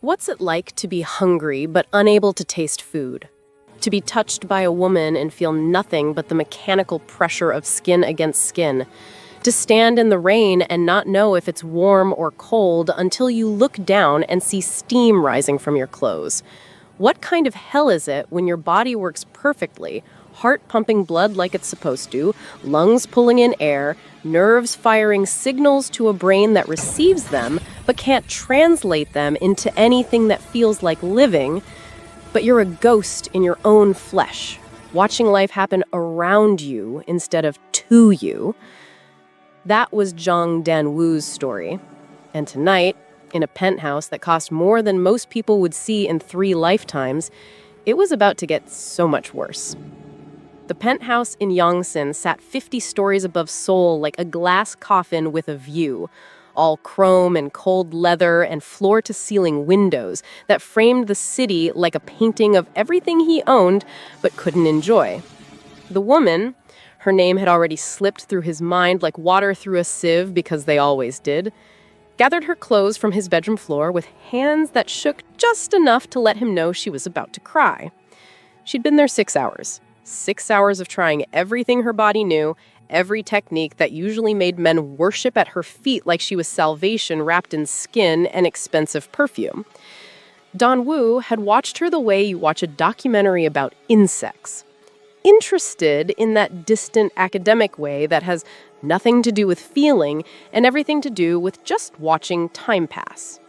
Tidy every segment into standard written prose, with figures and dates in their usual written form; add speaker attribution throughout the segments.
Speaker 1: What's it like to be hungry but unable to taste food? To be touched by a woman and feel nothing but the mechanical pressure of skin against skin? To stand in the rain and not know if it's warm or cold until you look down and see steam rising from your clothes? What kind of hell is it when your body works perfectly, heart pumping blood like it's supposed to, lungs pulling in air, nerves firing signals to a brain that receives them but can't translate them into anything that feels like living, but you're a ghost in your own flesh, watching life happen around you instead of to you? That was Zhang Danwu's story. And tonight, in a penthouse that cost more than most people would see in 3 lifetimes, it was about to get so much worse. The penthouse in Yongsan sat 50 stories above Seoul like a glass coffin with a view, all chrome and cold leather and floor-to-ceiling windows that framed the city like a painting of everything he owned but couldn't enjoy. The woman, her name had already slipped through his mind like water through a sieve because they always did, gathered her clothes from his bedroom floor with hands that shook just enough to let him know she was about to cry. She'd been there 6 hours. 6 hours of trying everything her body knew, every technique that usually made men worship at her feet like she was salvation wrapped in skin and expensive perfume. Danwu had watched her the way you watch a documentary about insects. Interested in that distant academic way that has nothing to do with feeling and everything to do with just watching time pass.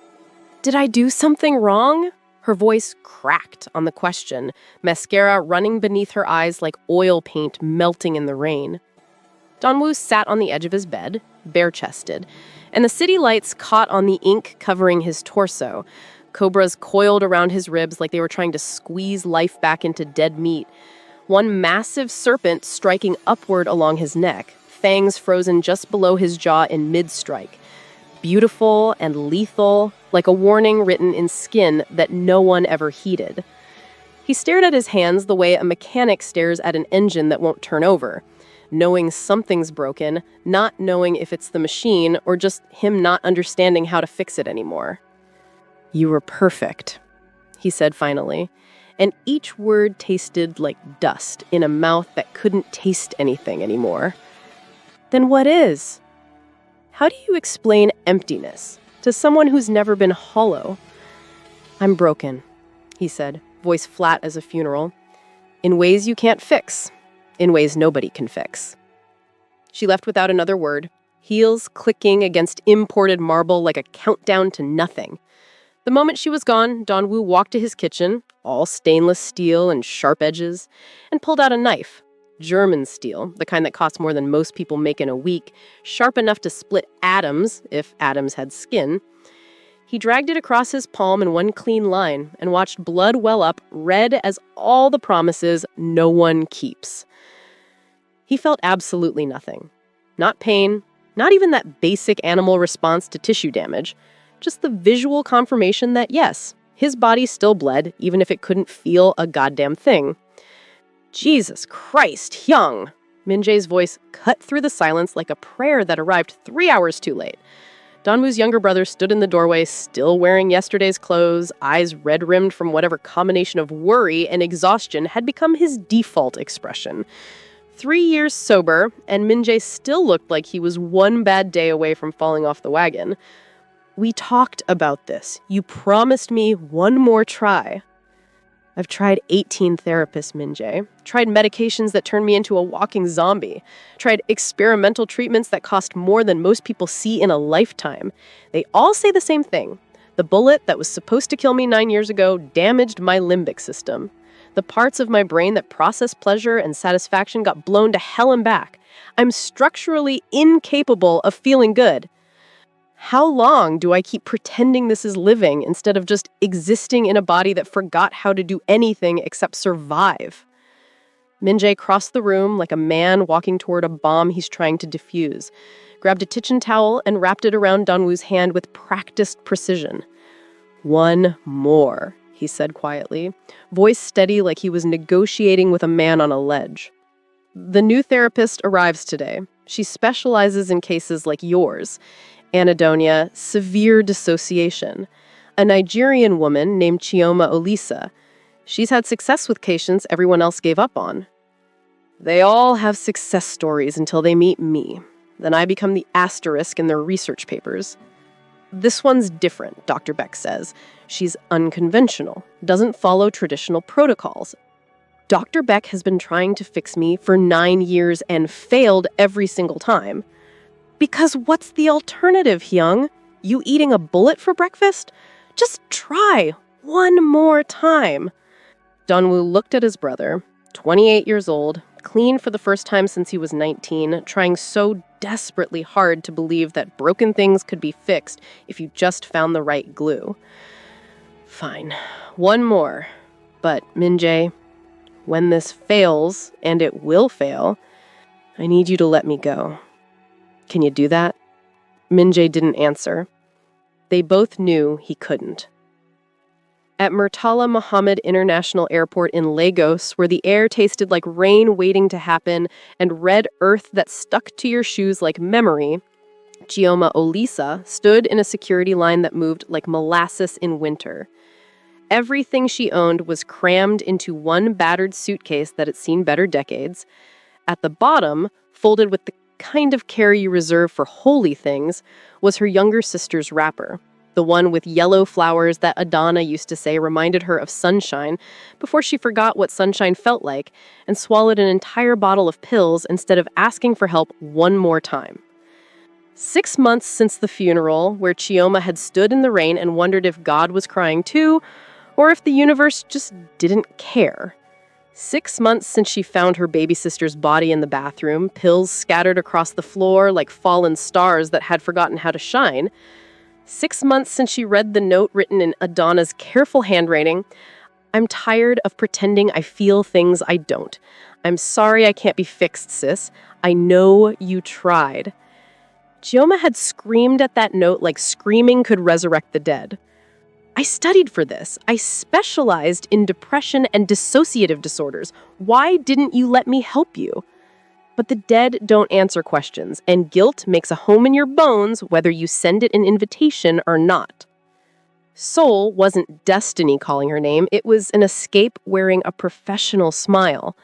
Speaker 1: Did I do something wrong? Her voice cracked on the question, mascara running beneath her eyes like oil paint melting in the rain. Danwu sat on the edge of his bed, bare-chested, and the city lights caught on the ink covering his torso. Cobras coiled around his ribs like they were trying to squeeze life back into dead meat. One massive serpent striking upward along his neck, fangs frozen just below his jaw in mid-strike. Beautiful and lethal, like a warning written in skin that no one ever heeded. He stared at his hands the way a mechanic stares at an engine that won't turn over, knowing something's broken, not knowing if it's the machine or just him not understanding how to fix it anymore. "You were perfect," he said finally, and each word tasted like dust in a mouth that couldn't taste anything anymore. Then what is? How do you explain emptiness to someone who's never been hollow? "I'm broken," he said, voice flat as a funeral. "In ways you can't fix, in ways nobody can fix." She left without another word, heels clicking against imported marble like a countdown to nothing. The moment she was gone, Danwu walked to his kitchen, all stainless steel and sharp edges, and pulled out a knife. German steel, the kind that costs more than most people make in a week, sharp enough to split atoms, if atoms had skin. He dragged it across his palm in one clean line and watched blood well up, red as all the promises no one keeps. He felt absolutely nothing. Not pain, not even that basic animal response to tissue damage, just the visual confirmation that yes, his body still bled, even if it couldn't feel a goddamn thing. "Jesus Christ, Hyung!" Min-jae's voice cut through the silence like a prayer that arrived 3 hours too late. Danwoo's younger brother stood in the doorway, still wearing yesterday's clothes, eyes red-rimmed from whatever combination of worry and exhaustion had become his default expression. 3 years sober, and Min-jae still looked like he was one bad day away from falling off the wagon. "We talked about this. You promised me one more try." "I've tried 18 therapists, Min-jae. Tried medications that turned me into a walking zombie. Tried experimental treatments that cost more than most people see in a lifetime. They all say the same thing. The bullet that was supposed to kill me 9 years ago damaged my limbic system. The parts of my brain that process pleasure and satisfaction got blown to hell and back. I'm structurally incapable of feeling good. How long do I keep pretending this is living instead of just existing in a body that forgot how to do anything except survive?" Min-jae crossed the room like a man walking toward a bomb he's trying to defuse, grabbed a kitchen towel and wrapped it around Danwoo's hand with practiced precision. "One more," he said quietly, voice steady like he was negotiating with a man on a ledge. "The new therapist arrives today. She specializes in cases like yours. Anhedonia, severe dissociation. A Nigerian woman named Chioma Olisa. She's had success with patients everyone else gave up on. They all have success stories until they meet me. Then I become the asterisk in their research papers. This one's different, Dr. Beck says. She's unconventional, doesn't follow traditional protocols. Dr. Beck has been trying to fix me for 9 years and failed every single time. Because what's the alternative, Hyung? You eating a bullet for breakfast? Just try one more time. Donwoo looked at his brother, 28 years old, clean for the first time since he was 19, trying so desperately hard to believe that broken things could be fixed if you just found the right glue. Fine, one more. But, Min-jae, when this fails, and it will fail, I need you to let me go. Can you do that? Min-jae didn't answer. They both knew he couldn't. At Murtala Muhammad International Airport in Lagos, where the air tasted like rain waiting to happen and red earth that stuck to your shoes like memory, Chioma Olisa stood in a security line that moved like molasses in winter. Everything she owned was crammed into one battered suitcase that had seen better decades. At the bottom, folded with the kind of care you reserve for holy things, was her younger sister's wrapper. The one with yellow flowers that Adana used to say reminded her of sunshine before she forgot what sunshine felt like and swallowed an entire bottle of pills instead of asking for help one more time. 6 months since the funeral, where Chioma had stood in the rain and wondered if God was crying too, or if the universe just didn't care. 6 months since she found her baby sister's body in the bathroom, pills scattered across the floor like fallen stars that had forgotten how to shine. 6 months since she read the note written in Adana's careful handwriting. I'm tired of pretending I feel things I don't. I'm sorry I can't be fixed, sis. I know you tried. Chioma had screamed at that note like screaming could resurrect the dead. I studied for this. I specialized in depression and dissociative disorders. Why didn't you let me help you? But the dead don't answer questions, and guilt makes a home in your bones whether you send it an invitation or not. Soul wasn't destiny calling her name. It was an escape wearing a professional smile.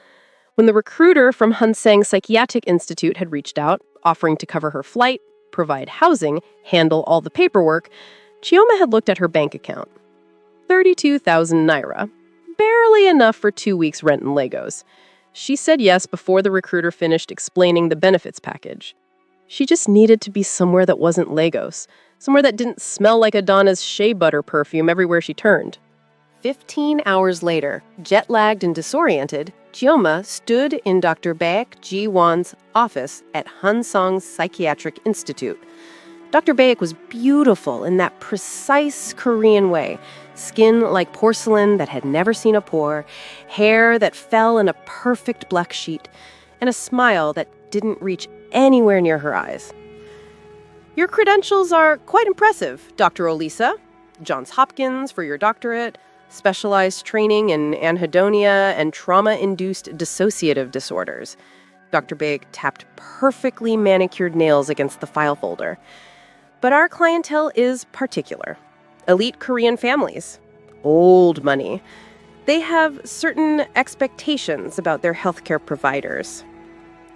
Speaker 1: When the recruiter from Hunseng Psychiatric Institute had reached out, offering to cover her flight, provide housing, handle all the paperwork, Chioma had looked at her bank account. 32,000 naira. Barely enough for 2 weeks' rent in Lagos. She said yes before the recruiter finished explaining the benefits package. She just needed to be somewhere that wasn't Lagos, somewhere that didn't smell like Adana's shea butter perfume everywhere she turned. 15 hours later, jet-lagged and disoriented, Chioma stood in Dr. Baek Ji-won's office at Hunsong's Psychiatric Institute. Dr. Baek was beautiful in that precise Korean way. Skin like porcelain that had never seen a pore, hair that fell in a perfect black sheet, and a smile that didn't reach anywhere near her eyes. Your credentials are quite impressive, Dr. Olisa. Johns Hopkins for your doctorate, specialized training in anhedonia and trauma-induced dissociative disorders. Dr. Baek tapped perfectly manicured nails against the file folder. But our clientele is particular. Elite Korean families. Old money. They have certain expectations about their healthcare providers.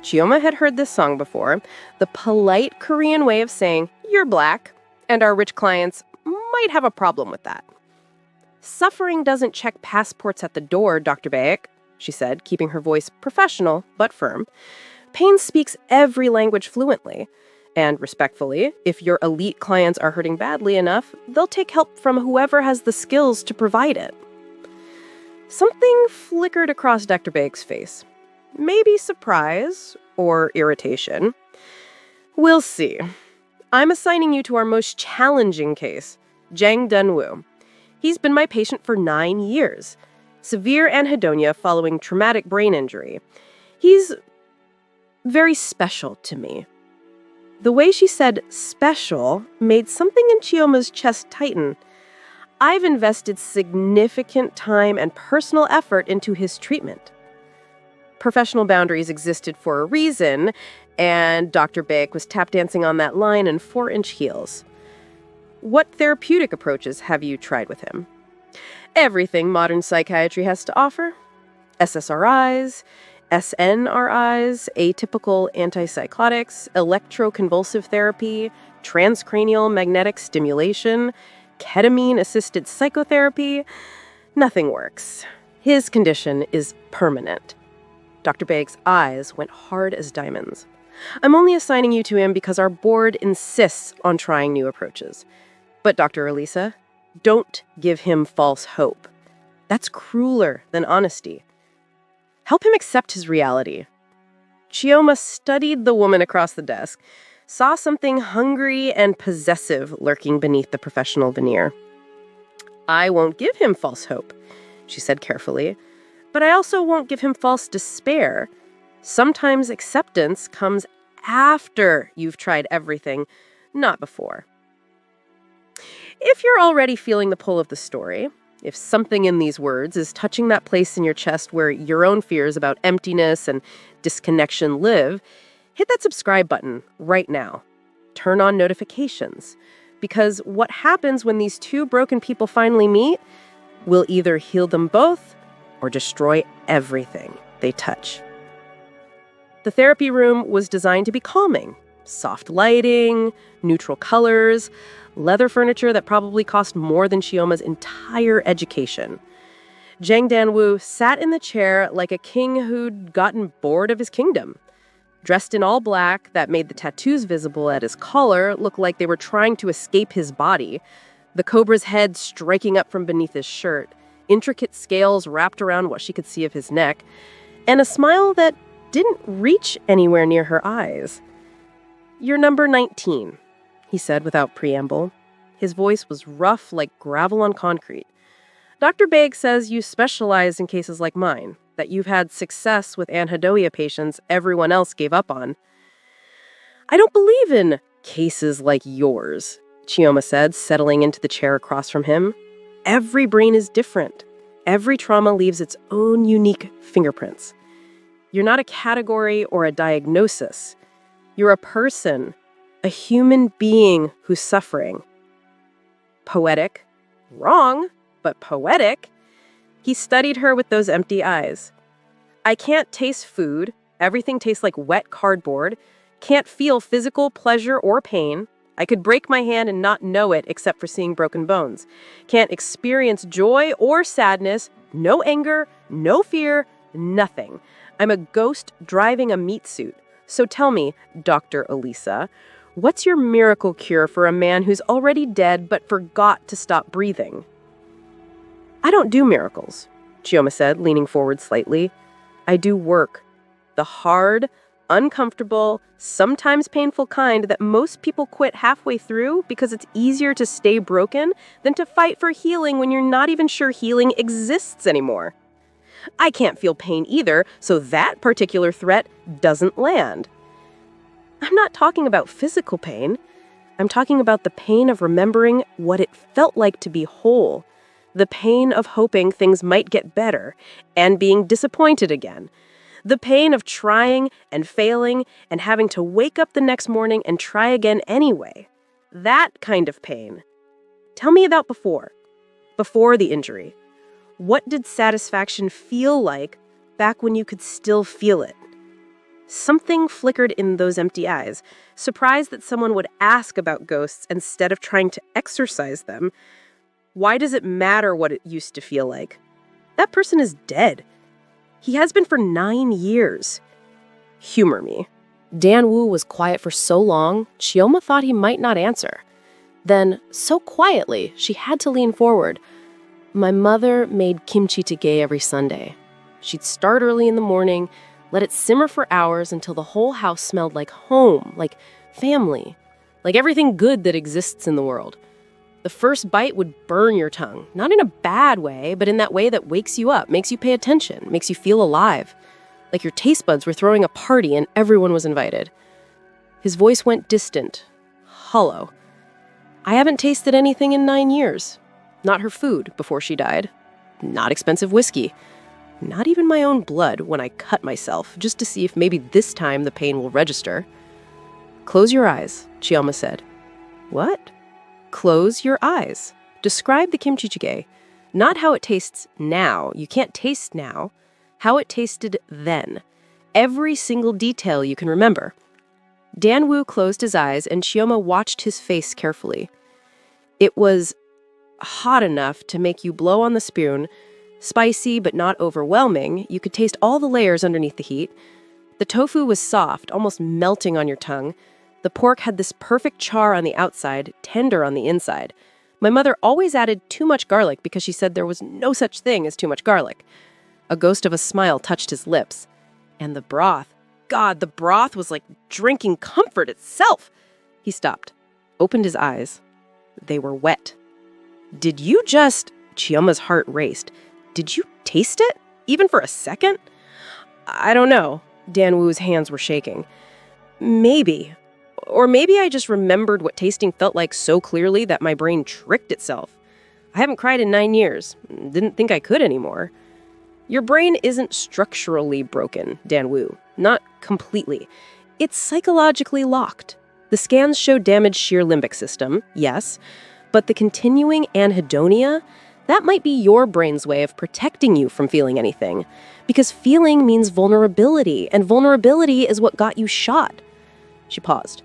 Speaker 1: Chioma had heard this song before, the polite Korean way of saying, "You're black," and our rich clients might have a problem with that. Suffering doesn't check passports at the door, Dr. Baek, she said, keeping her voice professional but firm. Pain speaks every language fluently. And respectfully, if your elite clients are hurting badly enough, they'll take help from whoever has the skills to provide it. Something flickered across Dr. Baek's face. Maybe surprise or irritation. We'll see. I'm assigning you to our most challenging case, Jang Dunwoo. He's been my patient for 9 years. Severe anhedonia following traumatic brain injury. He's very special to me. The way she said special made something in Chioma's chest tighten. I've invested significant time and personal effort into his treatment. Professional boundaries existed for a reason, and Dr. Baek was tap dancing on that line in 4-inch heels. What therapeutic approaches have you tried with him? Everything modern psychiatry has to offer. SSRIs, SNRIs, atypical antipsychotics, electroconvulsive therapy, transcranial magnetic stimulation, ketamine-assisted psychotherapy. Nothing works. His condition is permanent. Dr. Baig's eyes went hard as diamonds. I'm only assigning you to him because our board insists on trying new approaches. But Dr. Elisa, don't give him false hope. That's crueler than honesty. Help him accept his reality. Chioma studied the woman across the desk, saw something hungry and possessive lurking beneath the professional veneer. I won't give him false hope, she said carefully, but I also won't give him false despair. Sometimes acceptance comes after you've tried everything, not before. If you're already feeling the pull of the story, if something in these words is touching that place in your chest where your own fears about emptiness and disconnection live, hit that subscribe button right now. Turn on notifications, because what happens when these two broken people finally meet will either heal them both or destroy everything they touch. The therapy room was designed to be calming. Soft lighting, neutral colors, leather furniture that probably cost more than Chioma's entire education. Zhang Danwu sat in the chair like a king who'd gotten bored of his kingdom. Dressed in all black that made the tattoos visible at his collar look like they were trying to escape his body, the cobra's head striking up from beneath his shirt, intricate scales wrapped around what she could see of his neck, and a smile that didn't reach anywhere near her eyes. "You're number 19, he said without preamble. His voice was rough like gravel on concrete. Dr. Baig says you specialize in cases like mine, that you've had success with anhedonia patients everyone else gave up on. I don't believe in cases like yours, Chioma said, settling into the chair across from him. Every brain is different. Every trauma leaves its own unique fingerprints. You're not a category or a diagnosis. You're a person, a human being who's suffering. Poetic. Wrong, but poetic. He studied her with those empty eyes. I can't taste food. Everything tastes like wet cardboard. Can't feel physical pleasure or pain. I could break my hand and not know it except for seeing broken bones. Can't experience joy or sadness. No anger, no fear, nothing. I'm a ghost driving a meat suit. So tell me, Dr. Elisa, what's your miracle cure for a man who's already dead but forgot to stop breathing? I don't do miracles, Chioma said, leaning forward slightly. I do work. The hard, uncomfortable, sometimes painful kind that most people quit halfway through because it's easier to stay broken than to fight for healing when you're not even sure healing exists anymore. I can't feel pain either, so that particular threat doesn't land. I'm not talking about physical pain. I'm talking about the pain of remembering what it felt like to be whole, the pain of hoping things might get better and being disappointed again, the pain of trying and failing and having to wake up the next morning and try again anyway. That kind of pain. Tell me about before the injury. What did satisfaction feel like back when you could still feel it? Something flickered in those empty eyes, surprised that someone would ask about ghosts instead of trying to exorcise them. Why does it matter what it used to feel like? That person is dead. He has been for 9 years. Humor me. Dan Wu was quiet for so long, Chioma thought he might not answer. Then, so quietly, she had to lean forward. My mother made kimchi jjigae every Sunday. She'd start early in the morning, let it simmer for hours until the whole house smelled like home, like family, like everything good that exists in the world. The first bite would burn your tongue, not in a bad way, but in that way that wakes you up, makes you pay attention, makes you feel alive, like your taste buds were throwing a party and everyone was invited. His voice went distant, hollow. I haven't tasted anything in 9 years. Not her food before she died. Not expensive whiskey. Not even my own blood when I cut myself, just to see if maybe this time the pain will register. Close your eyes, Chioma said. What? Close your eyes. Describe the kimchi jjigae. Not how it tastes now. You can't taste now. How it tasted then. Every single detail you can remember. Dan-woo closed his eyes and Chioma watched his face carefully. It was hot enough to make you blow on the spoon, spicy but not overwhelming. You could taste all the layers underneath the heat. The tofu was soft, almost melting on your tongue. The pork had this perfect char on the outside, tender on the inside. My mother always added too much garlic because she said there was no such thing as too much garlic. A ghost of a smile touched his lips. And the broth. God, the broth was like drinking comfort itself. He stopped, opened his eyes. They were wet. Did you just... Chioma's heart raced. Did you taste it? Even for a second? I don't know. Dan-woo's hands were shaking. Maybe. Or maybe I just remembered what tasting felt like so clearly that my brain tricked itself. I haven't cried in 9 years. Didn't think I could anymore. Your brain isn't structurally broken, Dan-woo. Not completely. It's psychologically locked. The scans show damaged sheer limbic system, yes, but the continuing anhedonia, that might be your brain's way of protecting you from feeling anything. Because feeling means vulnerability, and vulnerability is what got you shot. She paused.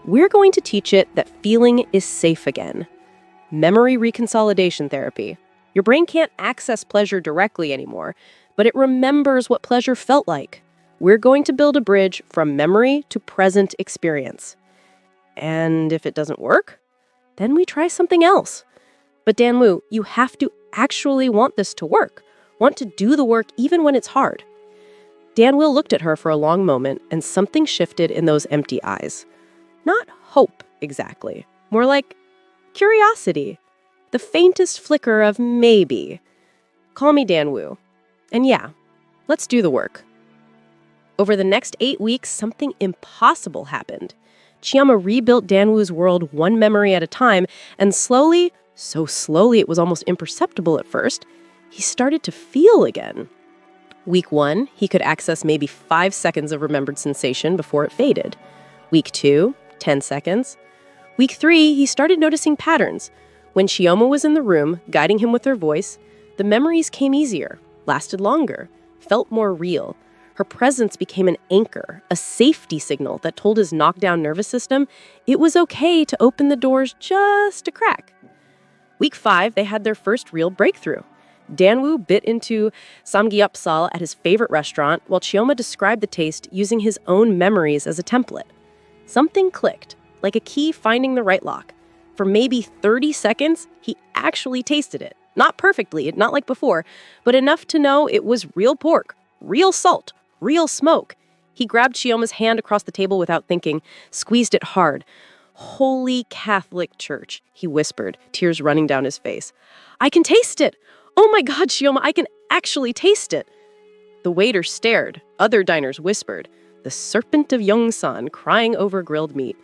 Speaker 1: We're going to teach it that feeling is safe again. Memory reconsolidation therapy. Your brain can't access pleasure directly anymore, but it remembers what pleasure felt like. We're going to build a bridge from memory to present experience. And if it doesn't work, then we try something else. But Dan-woo, you have to actually want this to work. Want to do the work even when it's hard. Dan-woo looked at her for a long moment, and something shifted in those empty eyes. Not hope, exactly. More like curiosity. The faintest flicker of maybe. Call me Dan-woo. And yeah, let's do the work. Over the next 8 weeks, something impossible happened. Chioma rebuilt Dan-woo's world one memory at a time, and slowly, so slowly it was almost imperceptible at first, he started to feel again. Week 1, he could access maybe 5 seconds of remembered sensation before it faded. Week 2, 10 seconds. Week 3, he started noticing patterns. When Chioma was in the room, guiding him with her voice, the memories came easier, lasted longer, felt more real. Her presence became an anchor, a safety signal that told his knockdown nervous system it was okay to open the doors just a crack. Week 5, they had their first real breakthrough. Dan-woo bit into samgyeopsal at his favorite restaurant, while Chioma described the taste using his own memories as a template. Something clicked, like a key finding the right lock. For maybe 30 seconds, he actually tasted it. Not perfectly, not like before, but enough to know it was real pork, real salt, real smoke. He grabbed Chioma's hand across the table without thinking, squeezed it hard. Holy Catholic Church, he whispered, tears running down his face. I can taste it! Oh my God, Chioma, I can actually taste it! The waiter stared. Other diners whispered. The serpent of Yongsan crying over grilled meat.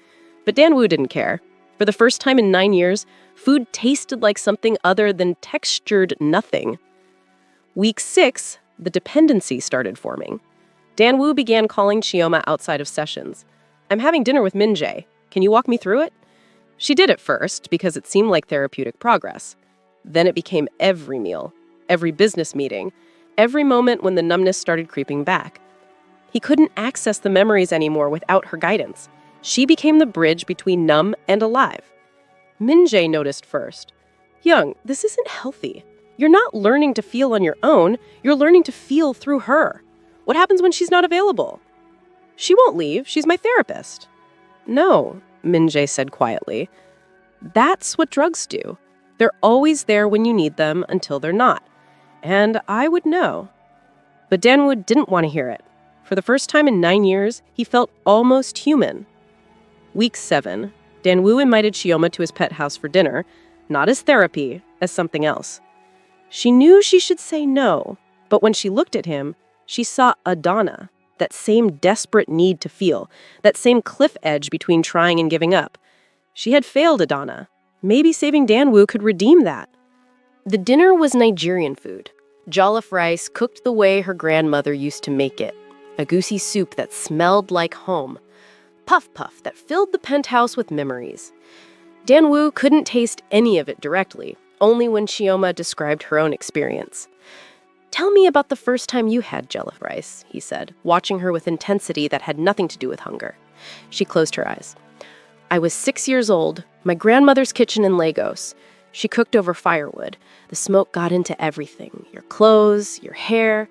Speaker 1: But Dan-woo didn't care. For the first time in 9 years, food tasted like something other than textured nothing. Week 6, the dependency started forming. Dan-woo began calling Chioma outside of sessions. I'm having dinner with Min-jae. Can you walk me through it? She did at first because it seemed like therapeutic progress. Then it became every meal, every business meeting, every moment when the numbness started creeping back. He couldn't access the memories anymore without her guidance. She became the bridge between numb and alive. Min-jae noticed first. Young, this isn't healthy. You're not learning to feel on your own. You're learning to feel through her. What happens when she's not available? She won't leave. She's my therapist. No, Min-jae said quietly. That's what drugs do. They're always there when you need them until they're not. And I would know. But Dan-woo didn't want to hear it. For the first time in 9 years, he felt almost human. Week 7, Dan-woo invited Chioma to his pet house for dinner, not as therapy, as something else. She knew she should say no, but when she looked at him, she saw Adana, that same desperate need to feel, that same cliff edge between trying and giving up. She had failed Adana. Maybe saving Dan-woo could redeem that. The dinner was Nigerian food. Jollof rice cooked the way her grandmother used to make it. Egusi soup that smelled like home. Puff puff that filled the penthouse with memories. Dan-woo couldn't taste any of it directly, only when Chioma described her own experience. "Tell me about the first time you had jello rice," he said, watching her with intensity that had nothing to do with hunger. She closed her eyes. "I was 6 years old, my grandmother's kitchen in Lagos. She cooked over firewood. The smoke got into everything, your clothes, your hair.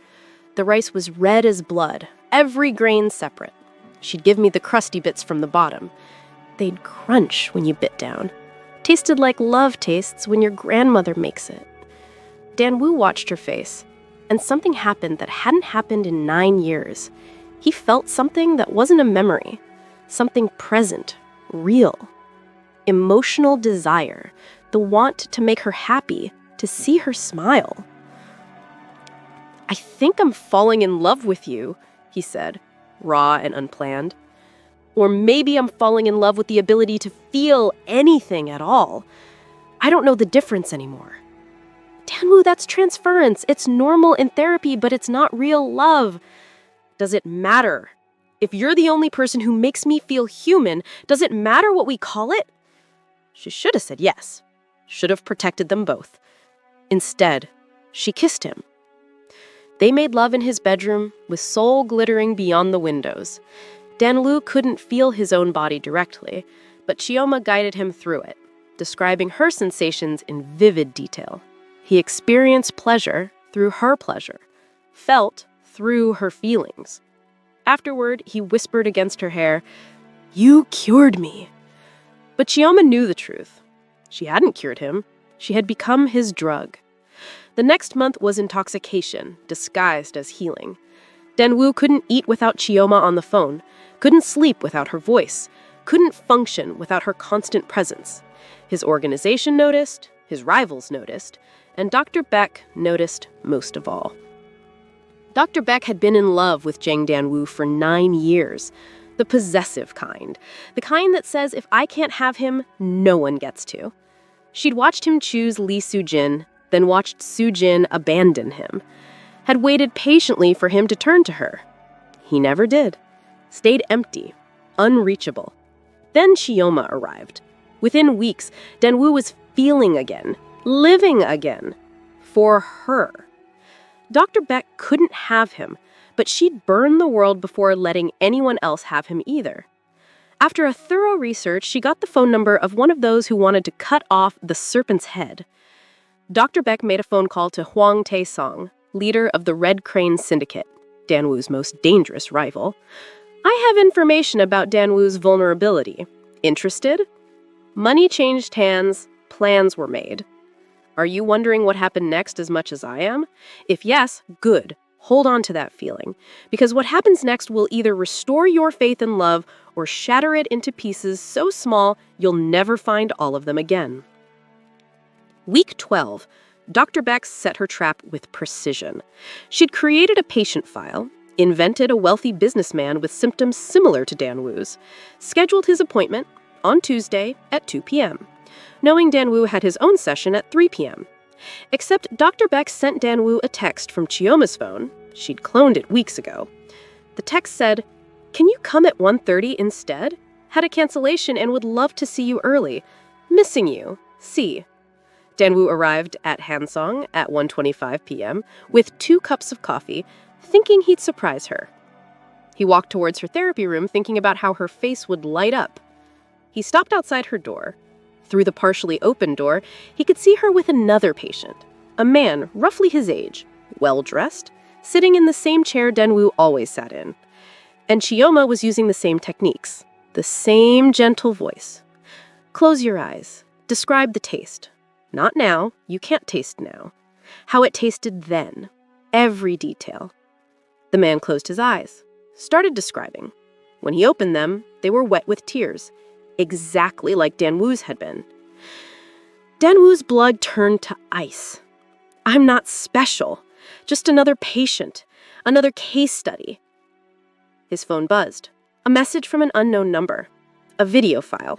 Speaker 1: The rice was red as blood, every grain separate. She'd give me the crusty bits from the bottom. They'd crunch when you bit down. Tasted like love tastes when your grandmother makes it." Dan-woo watched her face, and something happened that hadn't happened in 9 years. He felt something that wasn't a memory, something present, real. Emotional desire, the want to make her happy, to see her smile. "I think I'm falling in love with you," he said, raw and unplanned. "Or maybe I'm falling in love with the ability to feel anything at all. I don't know the difference anymore." "Dan-woo, that's transference. It's normal in therapy, but it's not real love." "Does it matter? If you're the only person who makes me feel human, does it matter what we call it?" She should have said yes. Should have protected them both. Instead, she kissed him. They made love in his bedroom, with soul glittering beyond the windows. Dan-woo couldn't feel his own body directly, but Chioma guided him through it, describing her sensations in vivid detail. He experienced pleasure through her pleasure, felt through her feelings. Afterward, he whispered against her hair, "You cured me." But Chioma knew the truth. She hadn't cured him. She had become his drug. The next month was intoxication, disguised as healing. Dan-woo couldn't eat without Chioma on the phone, couldn't sleep without her voice, couldn't function without her constant presence. His organization noticed, his rivals noticed, and Dr. Beck noticed most of all. Dr. Beck had been in love with Jang Dan-woo for 9 years. The possessive kind. The kind that says if I can't have him, no one gets to. She'd watched him choose Lee Soo-jin, then watched Soo-jin abandon him. Had waited patiently for him to turn to her. He never did. Stayed empty, unreachable. Then Chioma arrived. Within weeks, Dan-woo was feeling again, living again. For her. Dr. Beck couldn't have him, but she'd burn the world before letting anyone else have him either. After a thorough research, she got the phone number of one of those who wanted to cut off the serpent's head. Dr. Beck made a phone call to Hwang Tae-song, leader of the Red Crane Syndicate, Dan-woo's most dangerous rival. "I have information about Dan-woo's vulnerability. Interested?" Money changed hands, plans were made. Are you wondering what happened next as much as I am? If yes, good. Hold on to that feeling, because what happens next will either restore your faith in love or shatter it into pieces so small you'll never find all of them again. Week 12, Dr. Beck set her trap with precision. She'd created a patient file, invented a wealthy businessman with symptoms similar to Dan-woo's, scheduled his appointment on Tuesday at 2 p.m., knowing Dan-woo had his own session at 3 p.m. Except Dr. Beck sent Dan-woo a text from Chioma's phone. She'd cloned it weeks ago. The text said, "Can you come at 1:30 instead? Had a cancellation and would love to see you early. Missing you. See." Dan-woo arrived at Hansong at 1:25 p.m. with 2 cups of coffee, thinking he'd surprise her. He walked towards her therapy room thinking about how her face would light up. He stopped outside her door. Through the partially open door, he could see her with another patient, a man roughly his age, well-dressed, sitting in the same chair Dan-woo always sat in. And Chioma was using the same techniques, the same gentle voice. "Close your eyes. Describe the taste. Not now, you can't taste now. How it tasted then. Every detail." The man closed his eyes, started describing. When he opened them, they were wet with tears, exactly like Dan-woo's had been. Dan-woo's blood turned to ice. "I'm not special, just another patient, another case study." His phone buzzed. A message from an unknown number. A video file.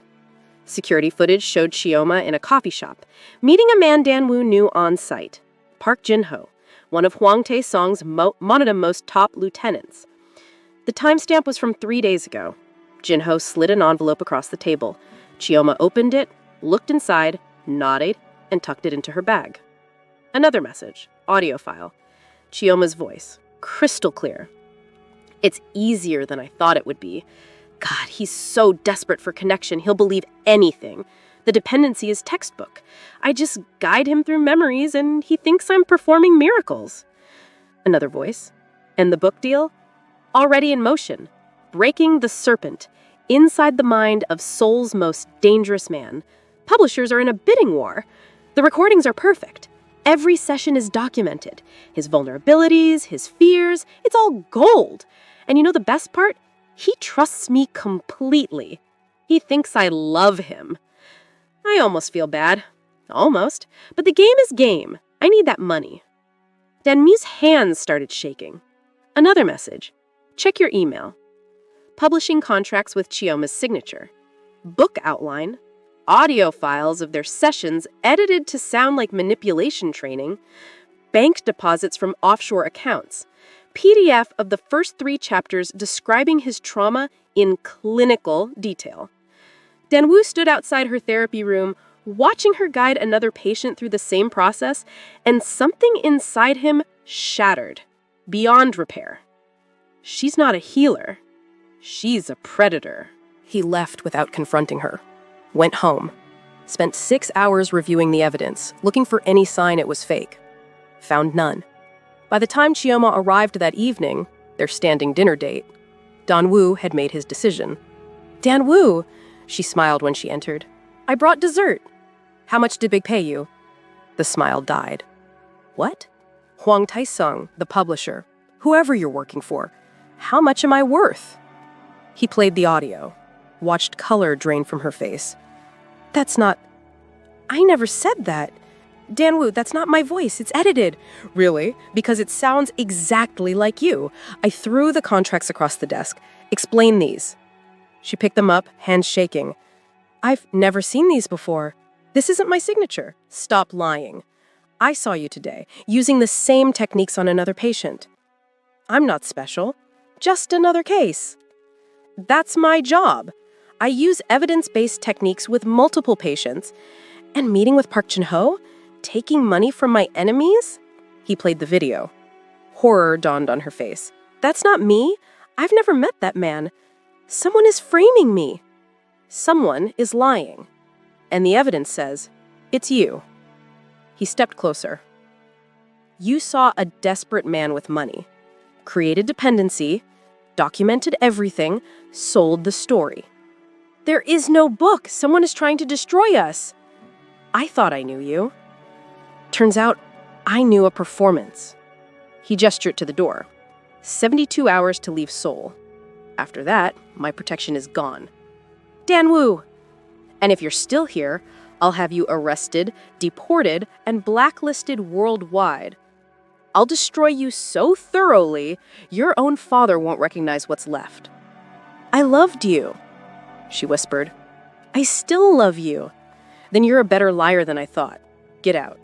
Speaker 1: Security footage showed Chioma in a coffee shop, meeting a man Dan-woo knew on site, Park Jin-ho, one of Hwang Tae-song's most top lieutenants. The timestamp was from 3 days ago. Jin-ho slid an envelope across the table. Chioma opened it, looked inside, nodded, and tucked it into her bag. Another message, audio file. Chioma's voice, crystal clear. It's easier than I thought it would be. God, he's so desperate for connection, he'll believe anything. The dependency is textbook. I just guide him through memories and he thinks I'm performing miracles. Another voice. And the book deal? Already in motion. Breaking the Serpent. Inside the mind of Soul's most dangerous man. Publishers are in a bidding war. The recordings are perfect. Every session is documented. His vulnerabilities, his fears, it's all gold. And you know the best part? He trusts me completely. He thinks I love him. I almost feel bad. Almost. But the game is game. I need that money. Danmu's hands started shaking. Another message. Check your email. Publishing contracts with Chioma's signature. Book outline. Audio files of their sessions edited to sound like manipulation training. Bank deposits from offshore accounts. PDF of the first 3 chapters describing his trauma in clinical detail. Danwu stood outside her therapy room, watching her guide another patient through the same process, and something inside him shattered, beyond repair. She's not a healer. She's a predator. He left without confronting her. Went home. Spent 6 hours reviewing the evidence, looking for any sign it was fake. Found none. By the time Chioma arrived that evening, their standing dinner date, Danwu had made his decision. "Danwu," she smiled when she entered. "I brought dessert. How much did Big pay you?" The smile died. "What?" "Huang Taisung, the publisher. Whoever you're working for. How much am I worth?" He played the audio, watched color drain from her face. "That's not... I never said that. Danwu, that's not my voice. It's edited." "Really? Because it sounds exactly like you." I threw the contracts across the desk. "Explain these." She picked them up, hands shaking. "I've never seen these before. This isn't my signature." "Stop lying. I saw you today, using the same techniques on another patient." "I'm not special. Just another case." "That's my job. I use evidence-based techniques with multiple patients. And meeting with Park Jin-ho? Taking money from my enemies?" He played the video. Horror dawned on her face. "That's not me. I've never met that man. Someone is framing me. Someone is lying. And the evidence says, it's you." He stepped closer. "You saw a desperate man with money, created dependency, documented everything, sold the story. There is no book. Someone is trying to destroy us. I thought I knew you. Turns out, I knew a performance." He gestured to the door. 72 hours to leave Seoul. After that, my protection is gone. Danwu! And if you're still here, I'll have you arrested, deported, and blacklisted worldwide. I'll destroy you so thoroughly, your own father won't recognize what's left. "I loved you," she whispered. "I still love you." "Then you're a better liar than I thought. Get out."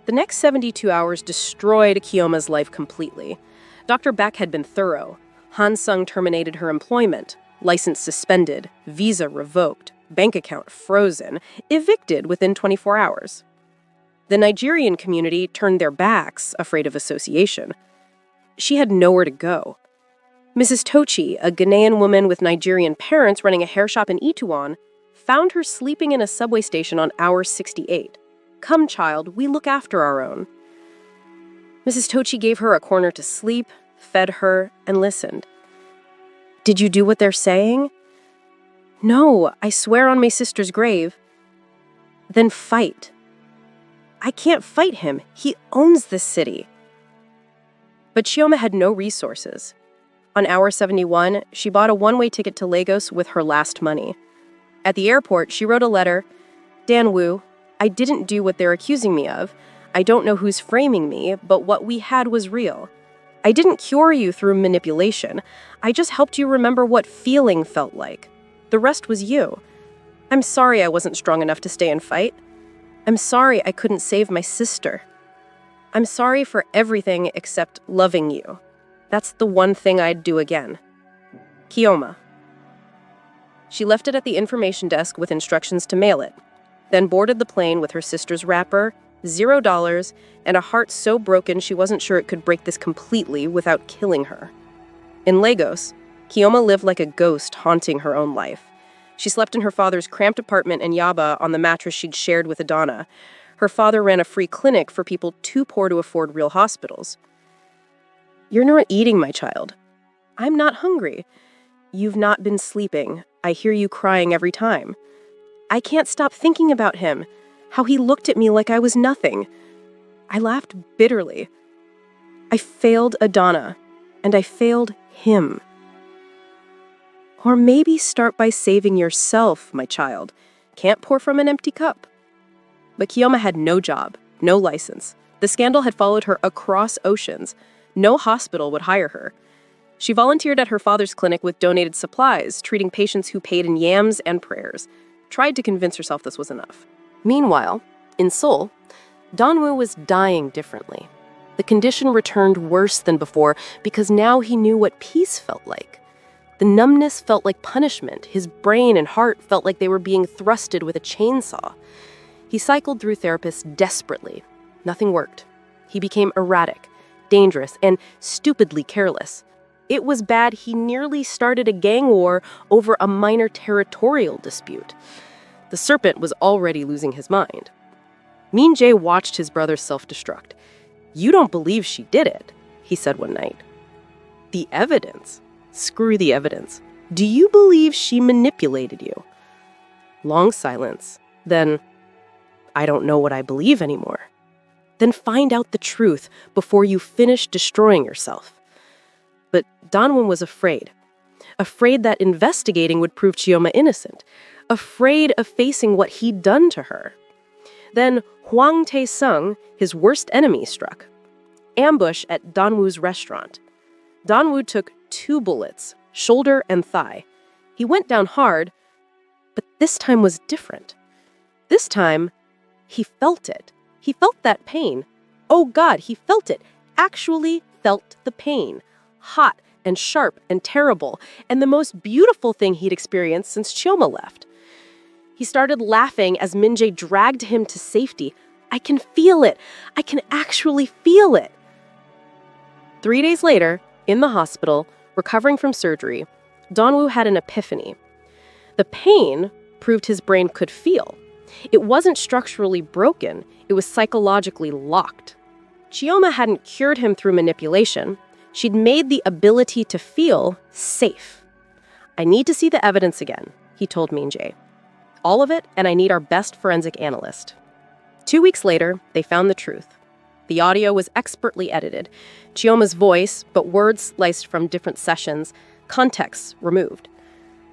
Speaker 1: The next 72 hours destroyed Kioma's life completely. Dr. Beck had been thorough. Han Sung terminated her employment, license suspended, visa revoked, bank account frozen, evicted within 24 hours. The Nigerian community turned their backs, afraid of association. She had nowhere to go. Mrs. Tochi, a Ghanaian woman with Nigerian parents running a hair shop in Ituan, found her sleeping in a subway station on hour 68. "Come, child, we look after our own." Mrs. Tochi gave her a corner to sleep, fed her, and listened. "Did you do what they're saying?" "No, I swear on my sister's grave." "Then fight." "I can't fight him. He owns this city." But Chioma had no resources. On hour 71, she bought a one-way ticket to Lagos with her last money. At the airport, she wrote a letter. "Danwu, I didn't do what they're accusing me of. I don't know who's framing me, but what we had was real. I didn't cure you through manipulation. I just helped you remember what feeling felt like. The rest was you. I'm sorry I wasn't strong enough to stay and fight. I'm sorry I couldn't save my sister. I'm sorry for everything except loving you. That's the one thing I'd do again. Kioma." She left it at the information desk with instructions to mail it. then boarded the plane with her sister's wrapper, $0, and a heart so broken she wasn't sure it could break this completely without killing her. In Lagos, Kioma lived like a ghost haunting her own life. She slept in her father's cramped apartment in Yaba on the mattress she'd shared with Adana. Her father ran a free clinic for people too poor to afford real hospitals. "You're not eating, my child." "I'm not hungry." "You've not been sleeping. I hear you crying every time." "I can't stop thinking about him, how he looked at me like I was nothing." I laughed bitterly. I failed Adana, and I failed him. "Or maybe start by saving yourself, my child. Can't pour from an empty cup." But Kioma had no job, no license. The scandal had followed her across oceans. No hospital would hire her. She volunteered at her father's clinic with donated supplies, treating patients who paid in yams and prayers. Tried to convince herself this was enough. Meanwhile, in Seoul, Danwoo was dying differently. The condition returned worse than before because now he knew what peace felt like. The numbness felt like punishment. His brain and heart felt like they were being thrusted with a chainsaw. He cycled through therapists desperately. Nothing worked. He became erratic, dangerous, and stupidly careless. It was bad he nearly started a gang war over a minor territorial dispute. The serpent was already losing his mind. Min Jae watched his brother self-destruct. "You don't believe she did it," he said one night. "The evidence? Screw the evidence. Do you believe she manipulated you?" Long silence. Then, "I don't know what I believe anymore." "Then find out the truth before you finish destroying yourself." But Danwon was afraid. Afraid that investigating would prove Chioma innocent. Afraid of facing what he'd done to her. Then Hwang Tae-sung, his worst enemy, struck. Ambush at Danwoo's restaurant. Danwoo took 2 bullets, shoulder and thigh. He went down hard, but this time was different. This time, he felt it. He felt that pain. Oh God, he felt it. Actually felt the pain. Hot and sharp and terrible, and the most beautiful thing he'd experienced since Chioma left. He started laughing as Min Jae dragged him to safety. "I can feel it. I can actually feel it." 3 days later, in the hospital, recovering from surgery, Danwoo had an epiphany. The pain proved his brain could feel. It wasn't structurally broken, it was psychologically locked. Chioma hadn't cured him through manipulation. She'd made the ability to feel safe. "I need to see the evidence again," he told Min Jae. "All of it, and I need our best forensic analyst." 2 weeks later, they found the truth. The audio was expertly edited. Chioma's voice, but words sliced from different sessions, contexts removed.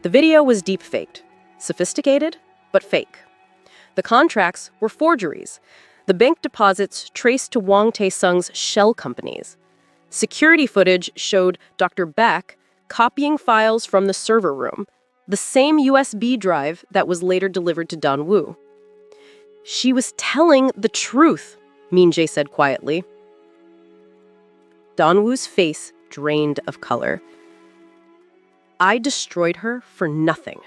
Speaker 1: The video was deep-faked. Sophisticated, but fake. The contracts were forgeries. The bank deposits traced to Hwang Tae-sung's shell companies. Security footage showed Dr. Beck copying files from the server room, the same USB drive that was later delivered to Danwoo. "She was telling the truth," Min Jae said quietly. Danwoo's face drained of color. "I destroyed her for nothing."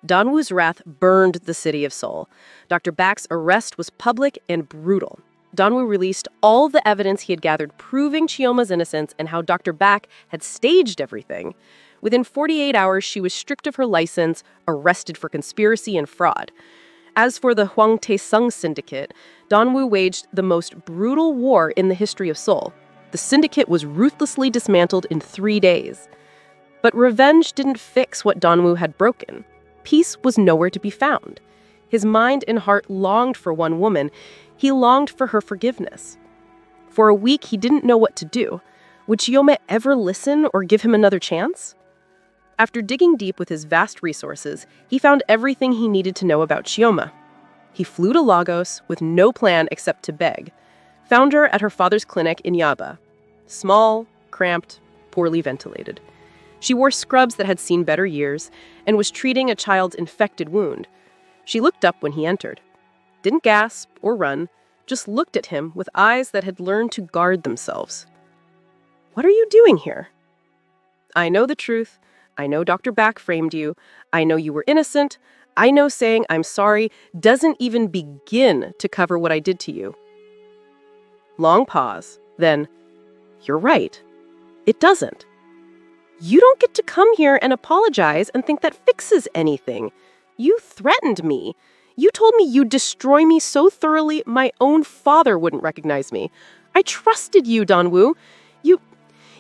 Speaker 1: Danwoo's wrath burned the city of Seoul. Dr. Bak's arrest was public and brutal. Danwoo released all the evidence he had gathered proving Chioma's innocence and how Dr. Bak had staged everything. Within 48 hours, she was stripped of her license, arrested for conspiracy and fraud. As for the Hwang Tae-sung syndicate, Danwoo waged the most brutal war in the history of Seoul. The syndicate was ruthlessly dismantled in 3 days. But revenge didn't fix what Danwoo had broken. Peace was nowhere to be found. His mind and heart longed for one woman. He longed for her forgiveness. For a week, he didn't know what to do. Would Chioma ever listen or give him another chance? After digging deep with his vast resources, he found everything he needed to know about Chioma. He flew to Lagos with no plan except to beg. Found her at her father's clinic in Yaba. Small, cramped, poorly ventilated. She wore scrubs that had seen better years and was treating a child's infected wound. She looked up when he entered. Didn't gasp or run, just looked at him with eyes that had learned to guard themselves. "What are you doing here?" "I know the truth. I know Dr. Bak framed you. I know you were innocent. I know saying I'm sorry doesn't even begin to cover what I did to you. Long pause. Then, you're right. It doesn't. You don't get to come here and apologize and think that fixes anything. You threatened me. You told me you'd destroy me so thoroughly my own father wouldn't recognize me. I trusted you, Danwoo.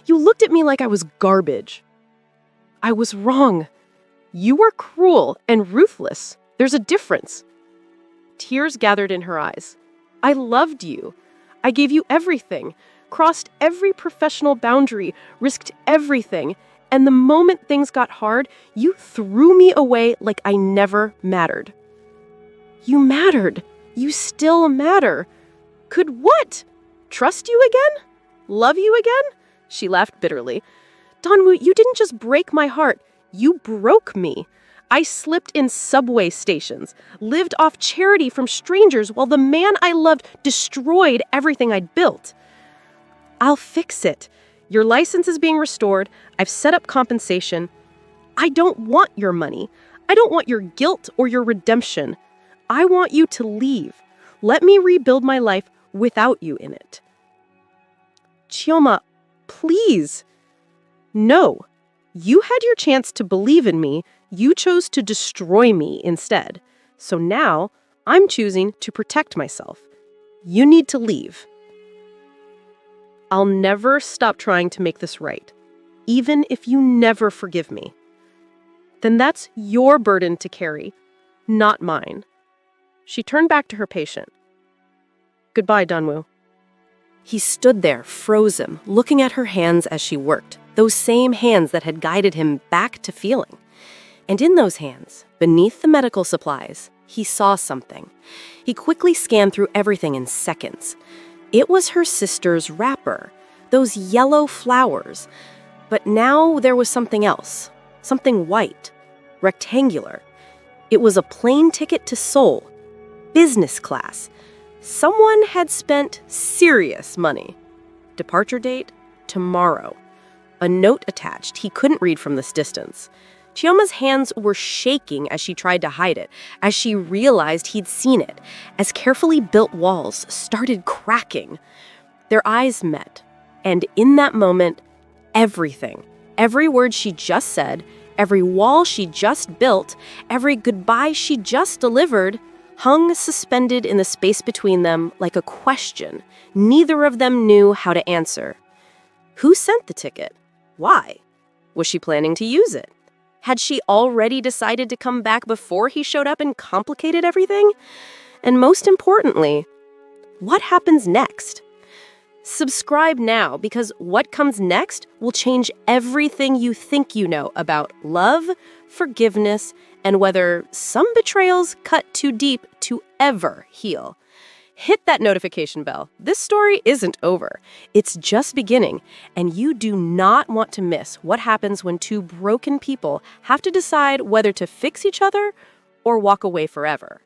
Speaker 1: You looked at me like I was garbage. I was wrong. You were cruel and ruthless. There's a difference. Tears gathered in her eyes. I loved you. I gave you everything, crossed every professional boundary, risked everything, and the moment things got hard, you threw me away like I never mattered. You mattered. You still matter. Could what? Trust you again? Love you again? She laughed bitterly. Danwoo, you didn't just break my heart. You broke me. I slipped in subway stations, lived off charity from strangers while the man I loved destroyed everything I'd built. I'll fix it. Your license is being restored. I've set up compensation. I don't want your money. I don't want your guilt or your redemption. I want you to leave. Let me rebuild my life without you in it. Chioma, please. No. You had your chance to believe in me. You chose to destroy me instead. So now, I'm choosing to protect myself. You need to leave. I'll never stop trying to make this right, even if you never forgive me. Then that's your burden to carry, not mine. She turned back to her patient. Goodbye, Danwoo. He stood there, frozen, looking at her hands as she worked, those same hands that had guided him back to feeling. And in those hands, beneath the medical supplies, he saw something. He quickly scanned through everything in seconds. It was her sister's wrapper, those yellow flowers. But now there was something else, something white, rectangular. It was a plane ticket to Seoul, business class. Someone had spent serious money. Departure date, tomorrow. A note attached he couldn't read from this distance. Chioma's hands were shaking as she tried to hide it, as she realized he'd seen it, as carefully built walls started cracking. Their eyes met, and in that moment, everything, every word she just said, every wall she just built, every goodbye she just delivered, hung suspended in the space between them like a question neither of them knew how to answer. Who sent the ticket? Why? Was she planning to use it? Had she already decided to come back before he showed up and complicated everything? And most importantly, what happens next? Subscribe now, because what comes next will change everything you think you know about love, forgiveness, and whether some betrayals cut too deep to ever heal. Hit that notification bell. This story isn't over. It's just beginning, and you do not want to miss what happens when two broken people have to decide whether to fix each other or walk away forever.